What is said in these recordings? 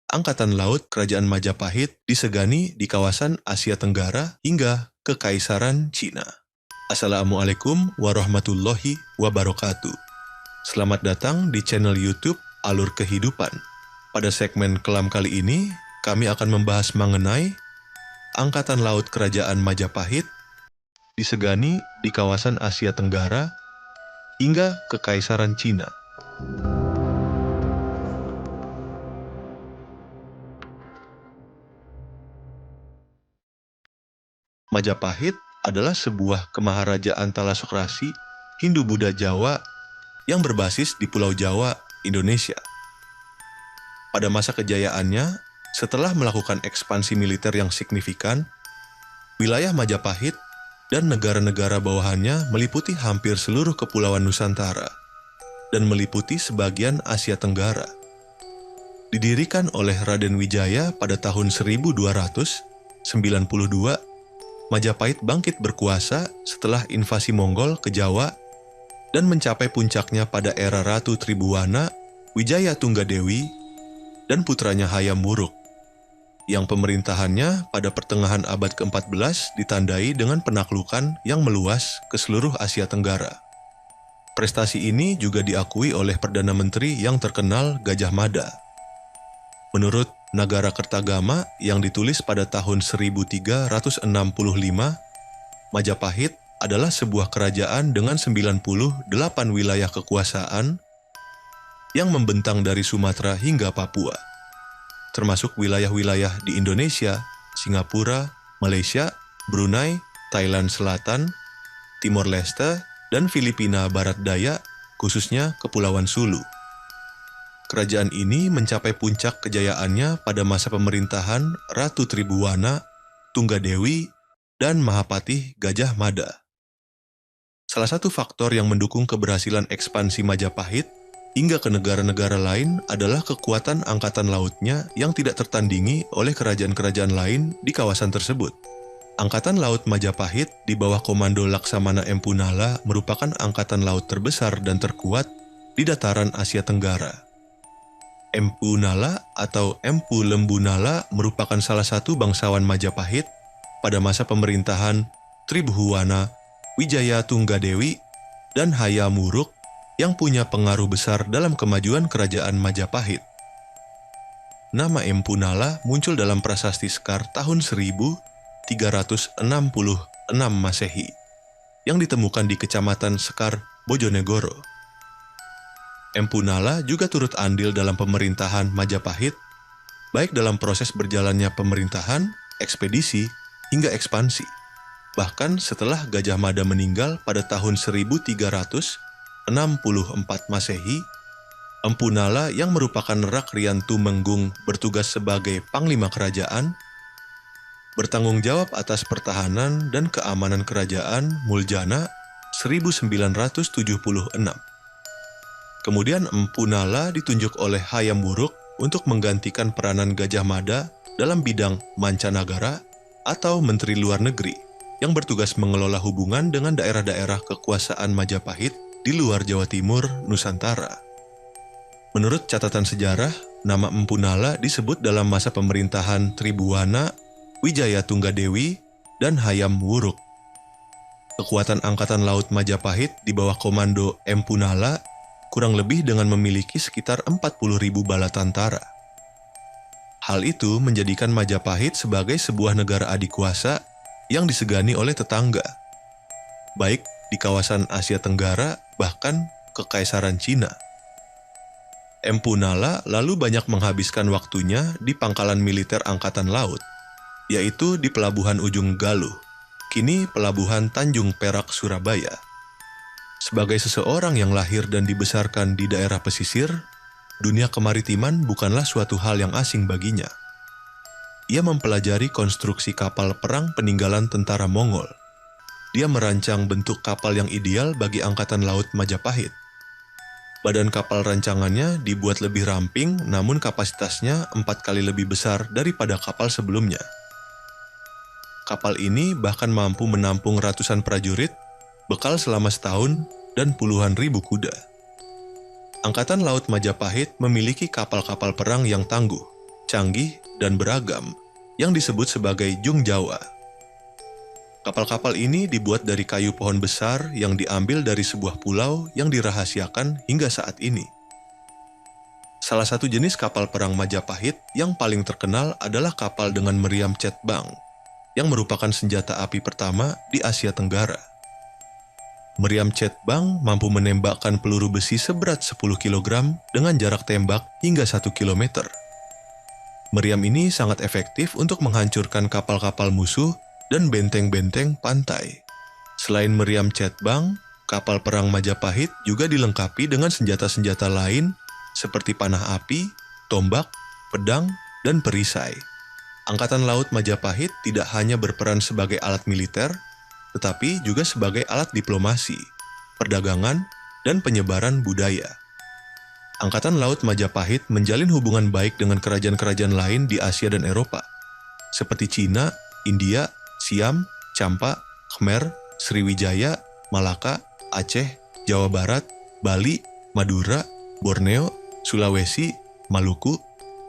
Angkatan Laut Kerajaan Majapahit disegani di kawasan Asia Tenggara hingga Kekaisaran Cina. Assalamualaikum warahmatullahi wabarakatuh. Selamat datang di channel YouTube Alur Kehidupan. Pada segmen kelam kali ini, kami akan membahas mengenai Angkatan Laut Kerajaan Majapahit disegani di kawasan Asia Tenggara hingga Kekaisaran Cina. Majapahit adalah sebuah kemaharajaan talasokrasi Hindu-Buddha Jawa yang berbasis di Pulau Jawa, Indonesia. Pada masa kejayaannya, setelah melakukan ekspansi militer yang signifikan, wilayah Majapahit dan negara-negara bawahannya meliputi hampir seluruh kepulauan Nusantara dan meliputi sebagian Asia Tenggara. Didirikan oleh Raden Wijaya pada tahun 1292, Majapahit bangkit berkuasa setelah invasi Mongol ke Jawa dan mencapai puncaknya pada era Ratu Tribhuwana, Wijaya Tunggadewi, dan putranya Hayam Wuruk, yang pemerintahannya pada pertengahan abad ke-14 ditandai dengan penaklukan yang meluas ke seluruh Asia Tenggara. Prestasi ini juga diakui oleh Perdana Menteri yang terkenal Gajah Mada. Menurut Nagara Kertagama yang ditulis pada tahun 1365, Majapahit adalah sebuah kerajaan dengan 98 wilayah kekuasaan yang membentang dari Sumatera hingga Papua, termasuk wilayah-wilayah di Indonesia, Singapura, Malaysia, Brunei, Thailand Selatan, Timor Leste, dan Filipina Barat Daya, khususnya Kepulauan Sulu. Kerajaan ini mencapai puncak kejayaannya pada masa pemerintahan Ratu Tribhuwana, Tunggadewi, dan Mahapatih Gajah Mada. Salah satu faktor yang mendukung keberhasilan ekspansi Majapahit hingga ke negara-negara lain adalah kekuatan angkatan lautnya yang tidak tertandingi oleh kerajaan-kerajaan lain di kawasan tersebut. Angkatan Laut Majapahit di bawah komando Laksamana Empu Nala merupakan angkatan laut terbesar dan terkuat di dataran Asia Tenggara. Empu Nala atau Empu Lembu Nala merupakan salah satu bangsawan Majapahit pada masa pemerintahan Tribhuwana, Wijaya Tunggadewi, dan Hayam Wuruk yang punya pengaruh besar dalam kemajuan kerajaan Majapahit. Nama Empu Nala muncul dalam prasasti Sekar tahun 1366 Masehi yang ditemukan di Kecamatan Sekar, Bojonegoro. Empu Nala juga turut andil dalam pemerintahan Majapahit, baik dalam proses berjalannya pemerintahan, ekspedisi, hingga ekspansi. Bahkan setelah Gajah Mada meninggal pada tahun 1364 Masehi, Empu Nala yang merupakan Rakrian Tumenggung bertugas sebagai Panglima Kerajaan, bertanggung jawab atas pertahanan dan keamanan kerajaan Muljana 1976. Kemudian Empu Nala ditunjuk oleh Hayam Wuruk untuk menggantikan peranan Gajah Mada dalam bidang mancanagara atau Menteri Luar Negeri yang bertugas mengelola hubungan dengan daerah-daerah kekuasaan Majapahit di luar Jawa Timur, Nusantara. Menurut catatan sejarah, nama Empu Nala disebut dalam masa pemerintahan Tribhuwana, Wijaya Tunggadewi, dan Hayam Wuruk. Kekuatan Angkatan Laut Majapahit di bawah komando Empu Nala kurang lebih dengan memiliki sekitar 40.000 bala tentara. Hal itu menjadikan Majapahit sebagai sebuah negara adikuasa yang disegani oleh tetangga, baik di kawasan Asia Tenggara bahkan Kekaisaran Cina. Empu Nala lalu banyak menghabiskan waktunya di pangkalan militer Angkatan Laut, yaitu di Pelabuhan Ujung Galuh, kini Pelabuhan Tanjung Perak, Surabaya. Sebagai seseorang yang lahir dan dibesarkan di daerah pesisir, dunia kemaritiman bukanlah suatu hal yang asing baginya. Ia mempelajari konstruksi kapal perang peninggalan tentara Mongol. Dia merancang bentuk kapal yang ideal bagi Angkatan Laut Majapahit. Badan kapal rancangannya dibuat lebih ramping, namun kapasitasnya 4 kali lebih besar daripada kapal sebelumnya. Kapal ini bahkan mampu menampung ratusan prajurit, bekal selama setahun, dan puluhan ribu kuda. Angkatan Laut Majapahit memiliki kapal-kapal perang yang tangguh, canggih, dan beragam yang disebut sebagai Jung Jawa. Kapal-kapal ini dibuat dari kayu pohon besar yang diambil dari sebuah pulau yang dirahasiakan hingga saat ini. Salah satu jenis kapal perang Majapahit yang paling terkenal adalah kapal dengan meriam cetbang, yang merupakan senjata api pertama di Asia Tenggara. Meriam cetbang mampu menembakkan peluru besi seberat 10 kg dengan jarak tembak hingga 1 km. Meriam ini sangat efektif untuk menghancurkan kapal-kapal musuh dan benteng-benteng pantai. Selain meriam cetbang, kapal perang Majapahit juga dilengkapi dengan senjata-senjata lain seperti panah api, tombak, pedang, dan perisai. Angkatan Laut Majapahit tidak hanya berperan sebagai alat militer, tetapi juga sebagai alat diplomasi, perdagangan, dan penyebaran budaya. Angkatan Laut Majapahit menjalin hubungan baik dengan kerajaan-kerajaan lain di Asia dan Eropa, seperti Cina, India, Siam, Champa, Khmer, Sriwijaya, Malaka, Aceh, Jawa Barat, Bali, Madura, Borneo, Sulawesi, Maluku,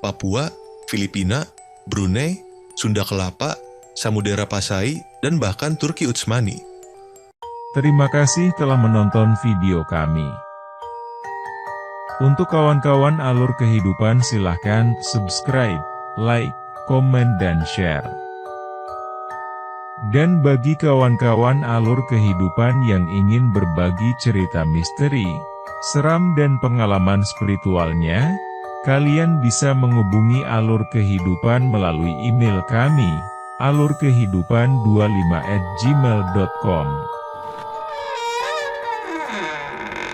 Papua, Filipina, Brunei, Sunda Kelapa, Samudera Pasai, dan bahkan Turki Utsmani. Terima kasih telah menonton video kami. Untuk kawan-kawan alur kehidupan silahkan subscribe, like, komen dan share. Dan bagi kawan-kawan alur kehidupan yang ingin berbagi cerita misteri, seram dan pengalaman spiritualnya, kalian bisa menghubungi alur kehidupan melalui email kami, alurkehidupan25@gmail.com.